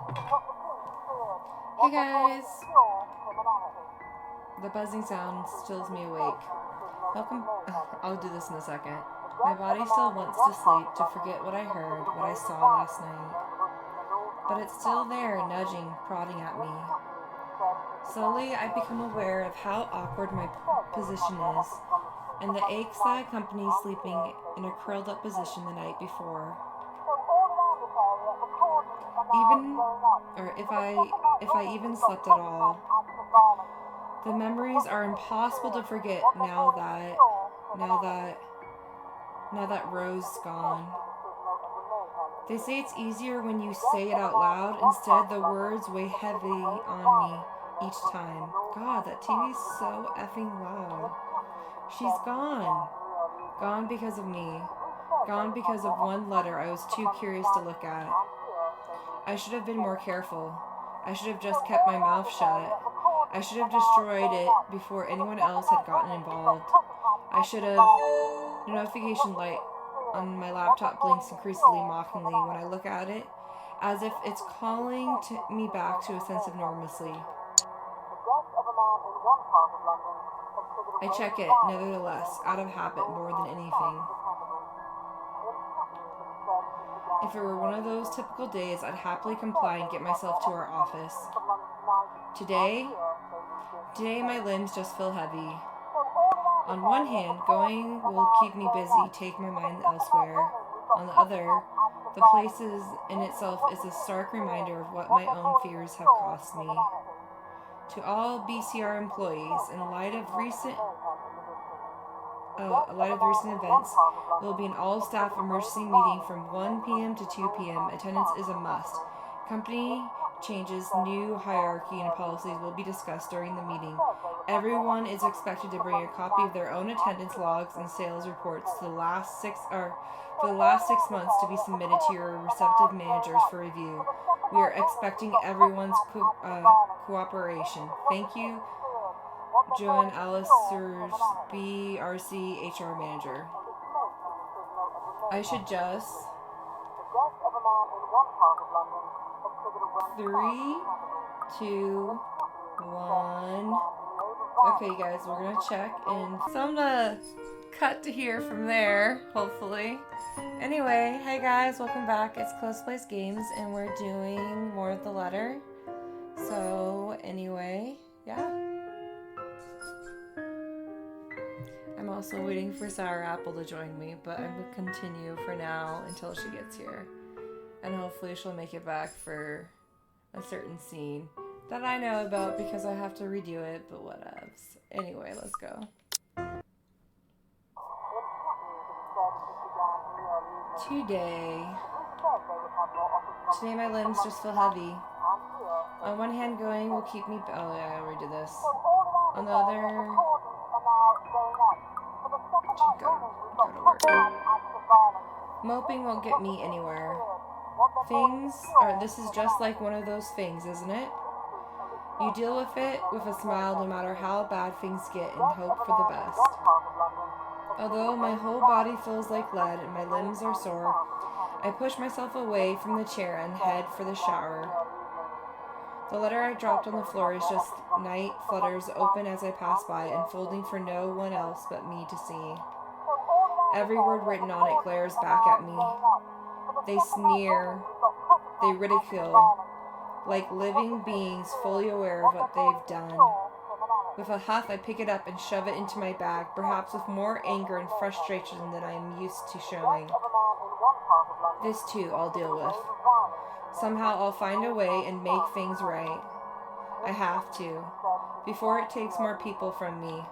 Hey guys! The buzzing sound stills me awake. Welcome. I'll do this in a second. My body still wants to sleep, to forget what I heard, what I saw last night. But it's still there, nudging, prodding at me. Slowly, I become aware of how awkward my position is, and the aches that accompany sleeping in a curled up position the night before. If I even slept at all. The memories are impossible to forget now that Rose's gone. They say it's easier when you say it out loud. Instead, the words weigh heavy on me each time. God, that TV's so effing loud. She's gone. Gone because of me. Gone because of one letter I was too curious to look at. I should have been more careful. I should have just kept my mouth shut. I should have destroyed it before anyone else had gotten involved. I should have... The notification light on my laptop blinks increasingly mockingly when I look at it, as if it's calling me back to a sense of normalcy. I check it, nevertheless, out of habit more than anything. If it were one of those typical days, I'd happily comply and get myself to our office. Today my limbs just feel heavy. On one hand, going will keep me busy, take my mind elsewhere. On the other, the place in itself is a stark reminder of what my own fears have cost me. To all BCR employees, in light of recent events, there will be an all-staff emergency meeting from 1 p.m. to 2 p.m. Attendance is a must. Company changes, new hierarchy and policies will be discussed during the meeting. Everyone is expected to bring a copy of their own attendance logs and sales reports for the last 6 months to be submitted to your receptive managers for review. We are expecting everyone's cooperation. Thank you, Joan Alice, BRC HR Manager. I should just... 3, 2, 1. Okay, guys, we're gonna check in. So I'm gonna cut to here from there, hopefully. Anyway, hey guys, welcome back. It's CloPlaysGames, and we're doing more of the letter. So, anyway, yeah. I'm also waiting for Sour Apple to join me, but I will continue for now until she gets here. And hopefully she'll make it back for a certain scene that I know about because I have to redo it, but whatevs. Anyway, let's go. Today my limbs just feel heavy. On one hand, going will keep me... Oh yeah, I already did this. On the other... Go to work. Moping won't get me anywhere. This is just like one of those things, isn't it? You deal with it with a smile no matter how bad things get and hope for the best. Although my whole body feels like lead and my limbs are sore, I push myself away from the chair and head for the shower. The letter I dropped on the floor is just night flutters open as I pass by, unfolding for no one else but me to see. Every word written on it glares back at me. They sneer, they ridicule, like living beings fully aware of what they've done. With a huff, I pick it up and shove it into my bag, perhaps with more anger and frustration than I am used to showing. This too I'll deal with. Somehow I'll find a way and make things right. I have to, before it takes more people from me,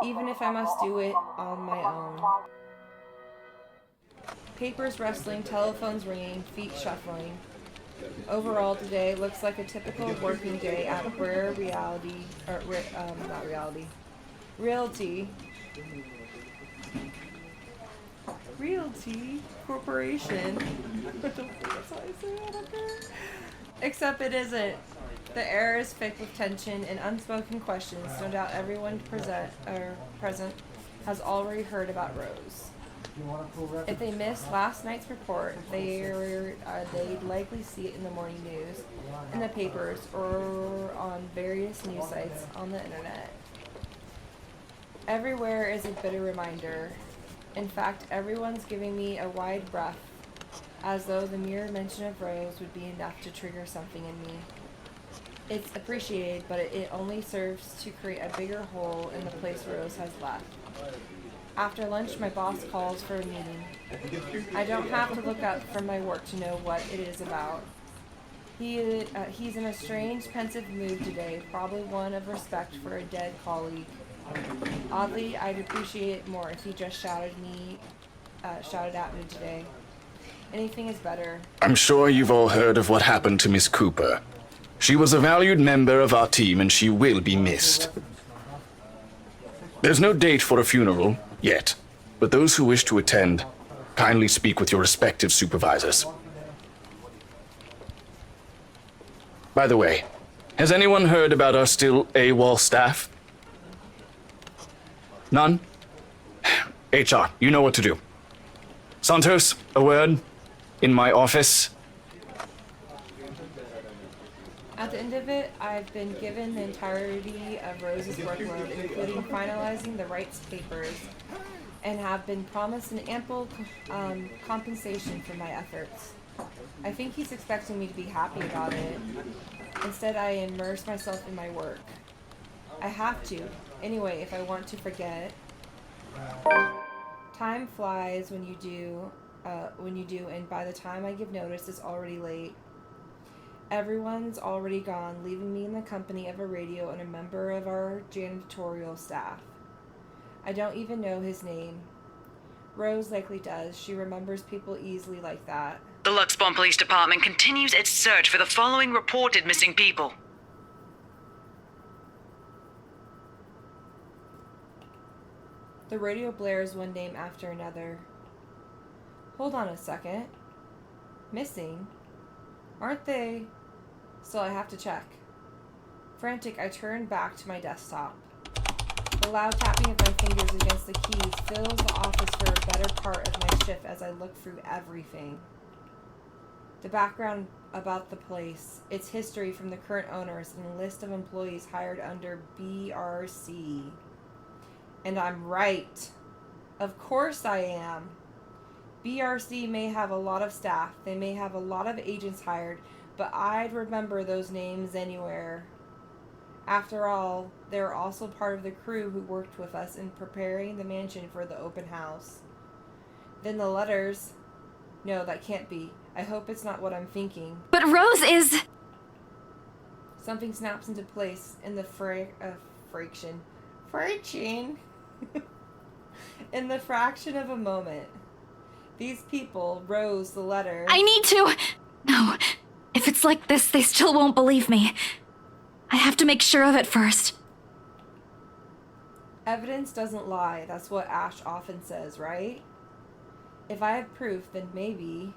even if I must do it on my own. Papers rustling, telephones ringing, feet shuffling. Overall, today looks like a typical working day at Realty Corporation. That's how I say it, okay? Except it isn't. The air is thick with tension and unspoken questions. No doubt everyone present has already heard about Rose. If they missed last night's report, they'd likely see it in the morning news, in the papers, or on various news sites on the internet. Everywhere is a bitter reminder. In fact, everyone's giving me a wide breath, as though the mere mention of Rose would be enough to trigger something in me. It's appreciated, but it only serves to create a bigger hole in the place Rose has left. After lunch, my boss calls for a meeting. I don't have to look up from my work to know what it is about. He's in a strange, pensive mood today, probably one of respect for a dead colleague. Oddly, I'd appreciate it more if he just shouted at me today. Anything is better. I'm sure you've all heard of what happened to Miss Cooper. She was a valued member of our team and she will be missed. There's no date for a funeral yet, but those who wish to attend, kindly speak with your respective supervisors. By the way, has anyone heard about our still AWOL staff? None? HR, you know what to do. Santos, a word? In my office? At the end of it, I've been given the entirety of Rose's workload, including finalizing the rights papers, and have been promised an ample compensation for my efforts. I think he's expecting me to be happy about it. Instead, I immerse myself in my work. I have to, anyway, if I want to forget. Time flies when you do, and by the time I give notice, it's already late. Everyone's already gone, leaving me in the company of a radio and a member of our janitorial staff. I don't even know his name. Rose likely does. She remembers people easily like that. The Luxbon Police Department continues its search for the following reported missing people. The radio blares one name after another. Hold on a second. Missing? Aren't they? Still, I have to check. Frantic, I turn back to my desktop. The loud tapping of my fingers against the keys fills the office for a better part of my shift as I look through everything. The background about the place, its history from the current owners, and a list of employees hired under BRC. And I'm right. Of course I am. BRC may have a lot of staff, they may have a lot of agents hired, but I'd remember those names anywhere. After all, they were also part of the crew who worked with us in preparing the mansion for the open house. Then the letters. No, that can't be. I hope it's not what I'm thinking. But Rose is... Something snaps into place in the fraction. In the fraction of a moment. These people, Rose, the letter... I need to... No. If it's like this, they still won't believe me. I have to make sure of it first. Evidence doesn't lie. That's what Ash often says, right? If I have proof, then maybe...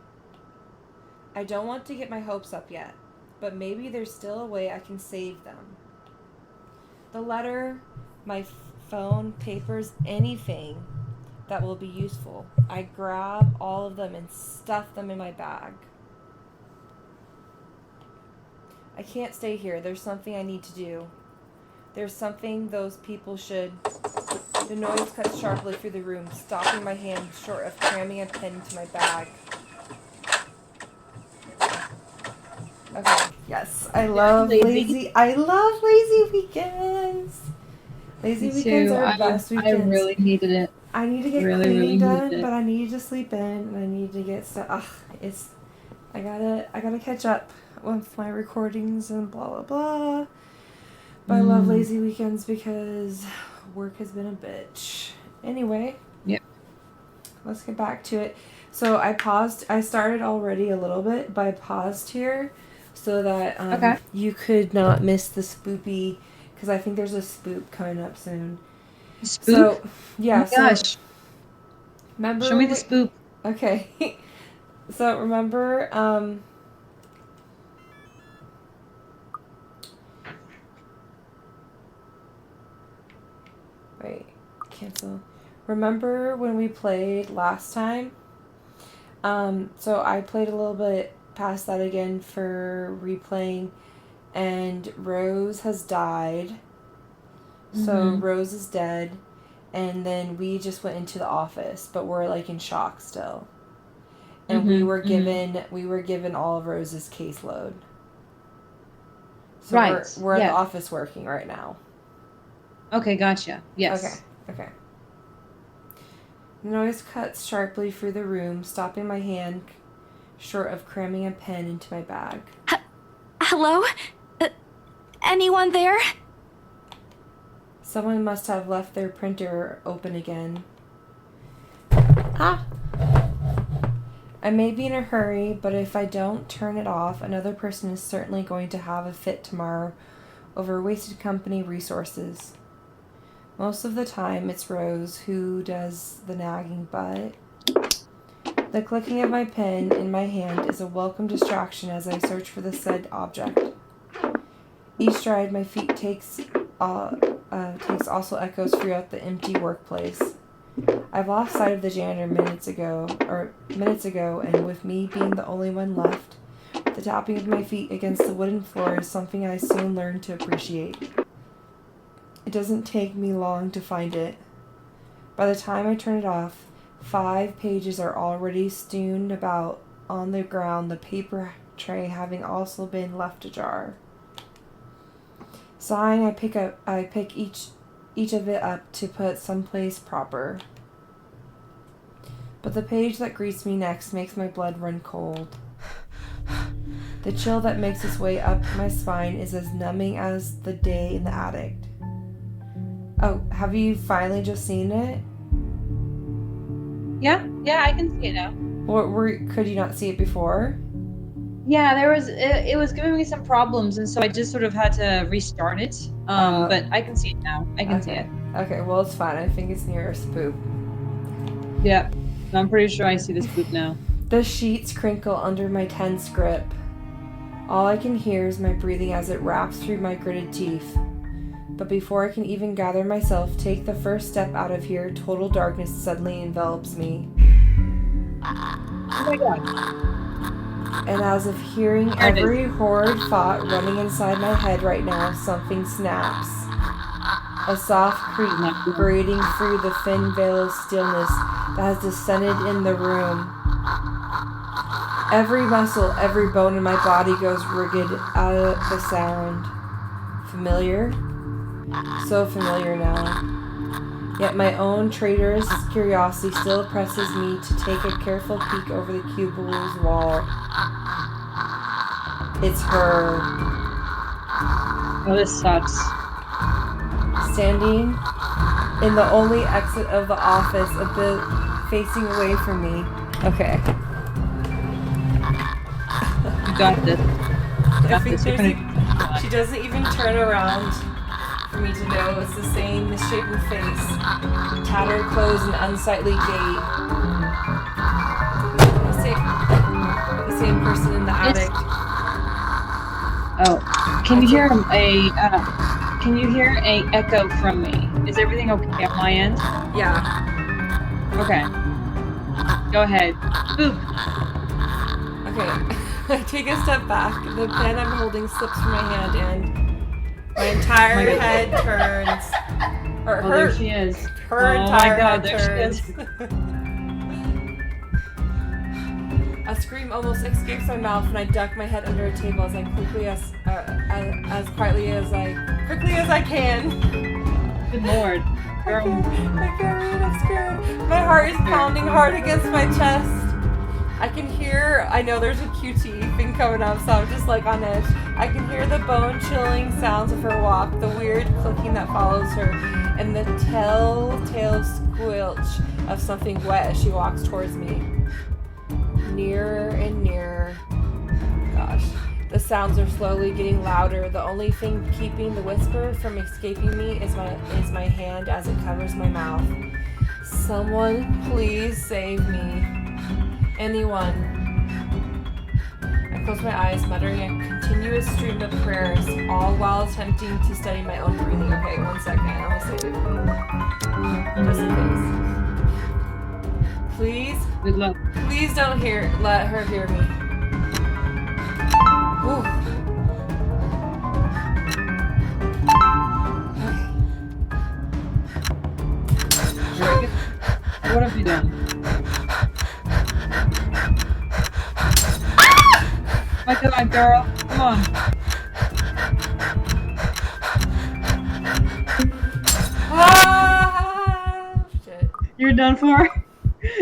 I don't want to get my hopes up yet, but maybe there's still a way I can save them. The letter, my phone, papers, anything that will be useful. I grab all of them and stuff them in my bag. I can't stay here. There's something I need to do. There's something those people should... The noise cuts sharply through the room, stopping my hand short of cramming a pen into my bag. Okay, yes. I love lazy weekends. Lazy weekends are best weekends. I really needed it. I need to get cleaning done, but I need to sleep in, and I need to get stuff. I gotta catch up with my recordings and blah blah blah. But I love lazy weekends because work has been a bitch. Anyway. Yep. Let's get back to it. So I paused. I started already a little bit, but I paused here so that you could not miss the spoopy, because I think there's a spoop coming up soon. Spoop? So, yeah. Oh my gosh. Remember? Show me the spoop. Okay. So remember, wait, cancel. Remember when we played last time? So I played a little bit past that again for replaying, and Rose has died. So Rose is dead, and then we just went into the office, but we're like in shock still. And we were given all of Rose's caseload. So we're at the office working right now. Okay, gotcha. Yes. Okay. The noise cuts sharply through the room, stopping my hand short of cramming a pen into my bag. Hello? Anyone there? Someone must have left their printer open again. I may be in a hurry, but if I don't turn it off, another person is certainly going to have a fit tomorrow over wasted company resources. Most of the time, it's Rose who does the nagging, but the clicking of my pen in my hand is a welcome distraction as I search for the said object. Each stride my feet takes also echoes throughout the empty workplace. I've lost sight of the janitor minutes ago, and with me being the only one left, the tapping of my feet against the wooden floor is something I soon learned to appreciate. It doesn't take me long to find it. By the time I turn it off, 5 pages are already strewn about on the ground, the paper tray having also been left ajar. Sighing, I pick each of it up to put someplace proper. But the page that greets me next makes my blood run cold. The chill that makes its way up my spine is as numbing as the day in the attic. Oh, have you finally just seen it? Yeah, I can see it now. Could you not see it before? Yeah, it was giving me some problems, and so I just sort of had to restart it. But I can see it now. I can see it. Okay, well, it's fine. I think it's near a spook. Yeah, I'm pretty sure I see the spook now. The sheets crinkle under my tense grip. All I can hear is my breathing as it wraps through my gritted teeth. But before I can even gather myself, take the first step out of here, total darkness suddenly envelops me. Oh my god. And as if hearing every horrid thought running inside my head right now, something snaps. A soft creak grating through the thin veil of stillness that has descended in the room. Every muscle, every bone in my body goes rigid out of the sound. Familiar? So familiar now. Yet my own traitorous curiosity still presses me to take a careful peek over the cubicle's wall. It's her. Oh, this sucks. Standing in the only exit of the office, a bit facing away from me. Okay. You got this. She doesn't even turn around for me to know it's the same misshapen face, tattered clothes, and unsightly gait. The same person in the attic. Oh, can you hear a echo from me? Is everything okay on my end? Yeah. Okay. Go ahead. Boop. Okay. I take a step back. The pen I'm holding slips from my hand, and my entire head turns. Or her. There she is. Her entire head there turns. she is. A scream almost escapes my mouth, and I duck my head under a table as quickly as I can. Good lord. I can't read. I'm scared. My heart is pounding hard against my chest. I can hear. I know there's a QT thing coming up, so I'm just like on edge. I can hear the bone-chilling sounds of her walk, the weird clicking that follows her, and the telltale squelch of something wet as she walks towards me. Nearer and nearer. Gosh. The sounds are slowly getting louder. The only thing keeping the whisper from escaping me is my hand as it covers my mouth. Someone, please save me. Anyone. I close my eyes, muttering a continuous this stream of prayers, all while attempting to study my own breathing. Okay, 1 second. I'm gonna save it. Just in case. Please. Good luck. Please don't let her hear me. Ooh. Very good. What have you done? My God, girl. Come on. Ah! Shit. You're done for.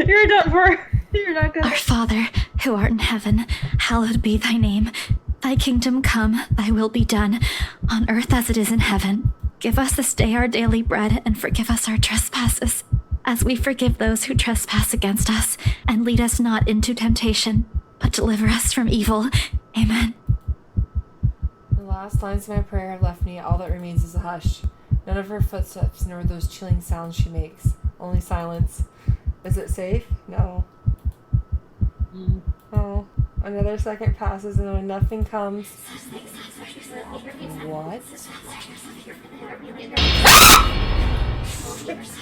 You're done for. You're not good. Our Father, who art in heaven, hallowed be thy name. Thy kingdom come, thy will be done, on earth as it is in heaven. Give us this day our daily bread, and forgive us our trespasses, as we forgive those who trespass against us. And lead us not into temptation, but deliver us from evil. Amen. The last lines of my prayer have left me. All that remains is a hush. None of her footsteps, nor those chilling sounds she makes. Only silence. Is it safe? No. Oh. Another second passes, and when nothing comes... What?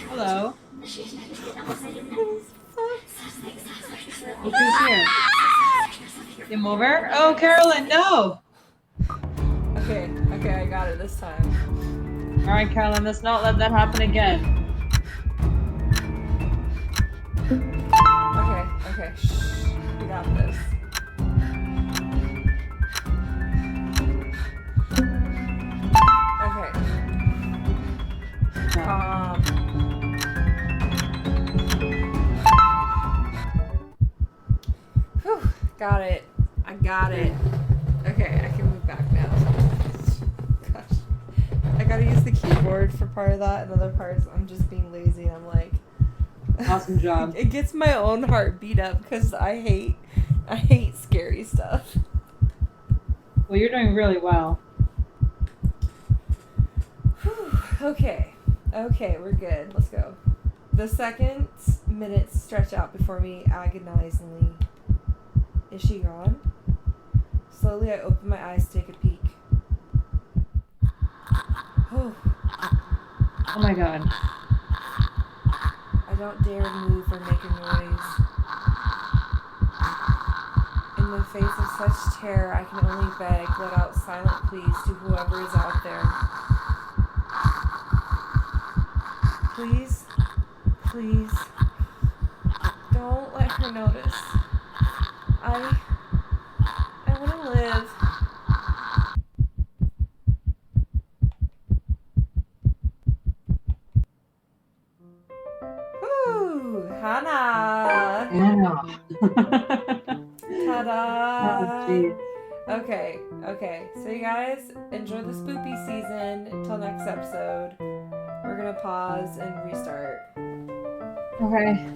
Hello. Look who's here. Game over? Oh, Carolyn, no! Okay, I got it this time. Alright, Carolyn, let's not let that happen again. Okay, shh. We got this. Okay. Whew, got it. I got it. Okay, I can move back now. Gosh. I gotta use the keyboard for part of that, and other parts I'm just being lazy, and I'm like... Awesome job. It gets my own heart beat up, because I hate scary stuff. Well, you're doing really well. Whew, okay, we're good. Let's go. The seconds, minutes stretch out before me agonizingly. Is she gone? Slowly, I open my eyes to take a peek. Oh. Oh my God. I don't dare move or make a noise. In the face of such terror, I can only beg, let out silent pleas to whoever is out there. Please, please, don't let her notice. I want to live. Woo! Hannah! Yeah. Ta-da! Oh, geez. Okay. So you guys, enjoy the spoopy season. Until next episode, we're gonna pause and restart. Okay.